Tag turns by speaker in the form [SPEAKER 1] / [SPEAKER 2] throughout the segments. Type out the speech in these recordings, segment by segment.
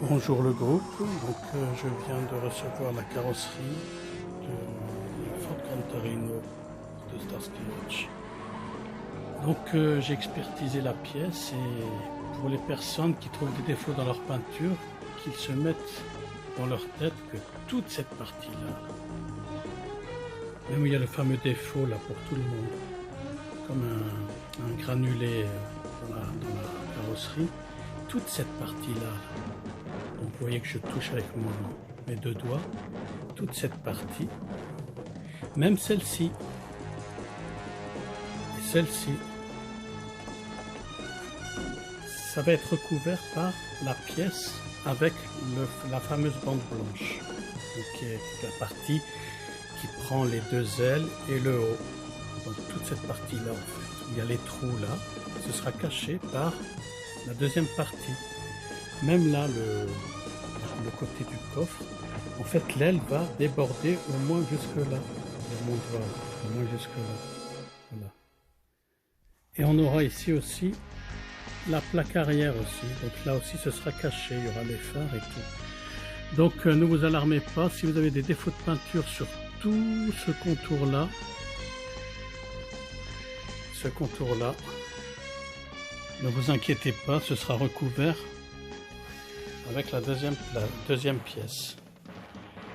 [SPEAKER 1] Bonjour le groupe, je viens de recevoir la carrosserie de la Ford Gran Torino de Starsky Hutch. J'ai expertisé la pièce et pour les personnes qui trouvent des défauts dans leur peinture, qu'ils se mettent dans leur tête que toute cette partie-là, même où il y a le fameux défaut là pour tout le monde, comme un granulé dans la carrosserie, toute cette partie-là, donc vous voyez que je touche avec mes deux doigts, toute cette partie, même celle-ci, et celle-ci, ça va être recouvert par la pièce avec la fameuse bande blanche, donc qui est la partie qui prend les deux ailes et le haut. Donc toute cette partie-là, en fait, il y a les trous là, ce sera caché par la deuxième partie. Même là, le côté du coffre, en fait, l'aile va déborder au moins jusque là. Au moins jusque là. Voilà. Et on aura ici aussi la plaque arrière aussi. Donc là aussi, ce sera caché. Il y aura les phares et tout. Donc ne vous alarmez pas. Si vous avez des défauts de peinture sur tout ce contour-là, ne vous inquiétez pas, ce sera recouvert avec la deuxième pièce.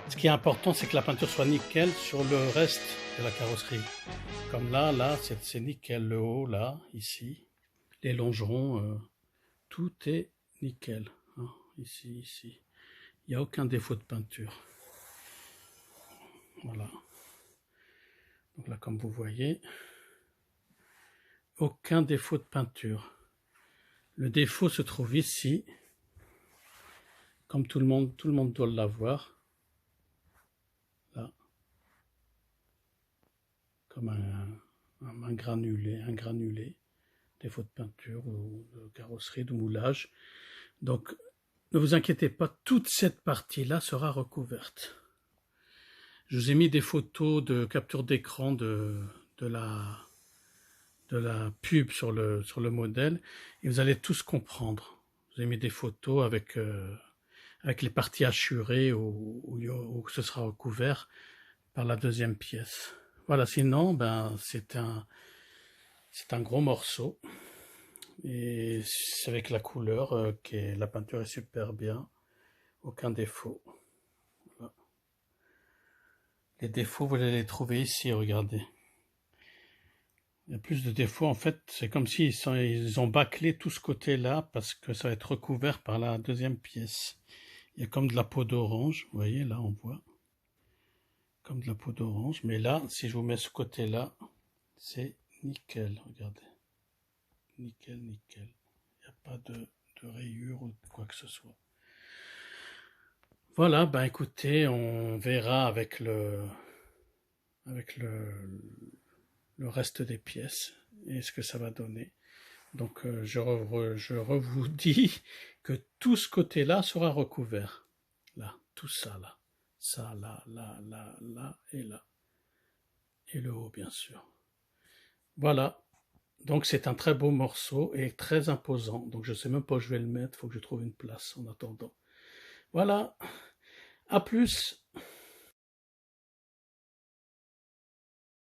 [SPEAKER 1] Ce qui est important, c'est que la peinture soit nickel sur le reste de la carrosserie. Comme là, c'est nickel. Le haut, là, ici, les longerons, tout est nickel. Hein, ici. Il n'y a aucun défaut de peinture. Voilà. Donc là, comme vous voyez, aucun défaut de peinture. Le défaut se trouve ici. Comme tout le monde doit l'avoir. Là. Comme un granulé. Défaut de peinture ou de carrosserie, de moulage. Donc, ne vous inquiétez pas, toute cette partie-là sera recouverte. Je vous ai mis des photos de capture d'écran de la pub sur le modèle et vous allez tous comprendre. Je vous ai mis des photos avec les parties hachurées où ce sera recouvert par la deuxième pièce. Voilà, sinon, c'est un gros morceau. Et c'est avec la couleur, la peinture est super bien. Aucun défaut. Voilà. Les défauts, vous allez les trouver ici, regardez. Il y a plus de défauts, en fait, c'est comme ils ont bâclé tout ce côté-là parce que ça va être recouvert par la deuxième pièce. Il y a comme de la peau d'orange, vous voyez, là on voit. Comme de la peau d'orange, mais là, si je vous mets ce côté-là, c'est nickel, regardez. Nickel. Il n'y a pas de rayures ou quoi que ce soit. Voilà, écoutez, on verra avec le reste des pièces et ce que ça va donner. Donc je vous dis que tout ce côté-là sera recouvert. Là, tout ça là. Ça, là et là. Et le haut, bien sûr. Voilà. Donc c'est un très beau morceau et très imposant. Donc je ne sais même pas où je vais le mettre. Il faut que je trouve une place en attendant. Voilà. À plus.